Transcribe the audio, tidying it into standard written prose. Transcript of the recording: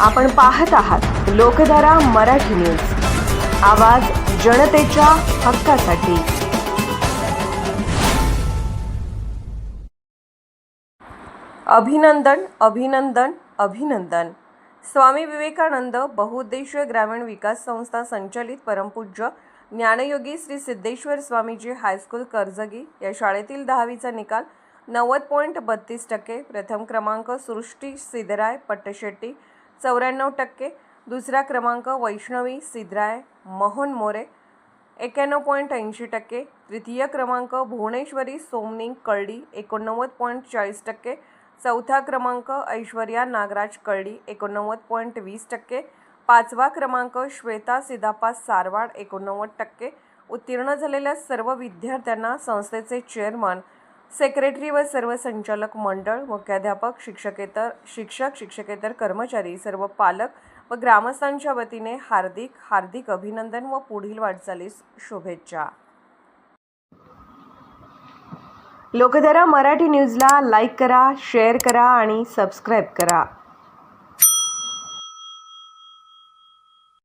आपण पाहत आहात लोकधारा मराठी न्यूज, आवाज जनतेच्या हक्कासाठी। अभिनंदन अभिनंदन अभिनंदन। स्वामी विवेकानंद बहुउद्देशीय ग्रामीण विकास संस्था संचालित परमपूज्य ज्ञानयोगी श्री सिद्धेश्वर स्वामीजी हायस्कूल कर्जगी या शाळेतील 10वीचा निकाल 90.32%, प्रथम क्रमांक सृष्टी सिद्धराय पट्टशेट्टी 94%, दुसरा क्रमांक वैष्णवी सिद्धराय मोहन मोरे 91.80%, तृतीय क्रमांक भुवनेश्वरी सोमनी कळडी 89.40%, चौथा क्रमांक ऐश्वर्या नागराज कळडी 89.20%, पाचवा क्रमांक श्वेता सिदापा सारवाड 89%। उत्तीर्ण झालेल्या सर्व विद्यार्थ्यांना संस्थेचे चेअरमन, सेक्रेटरी व सर्व संचालक मंडळ, मुख्याध्यापक, शिक्षक शिक्षकेतर कर्मचारी, सर्व पालक व ग्रामस्थांच्या वतीने हार्दिक अभिनंदन व पुढील वाटचालीस शुभेच्छा। लोकधारा मराठी न्यूजला लाईक करा, शेअर करा आणि सबस्क्राईब करा।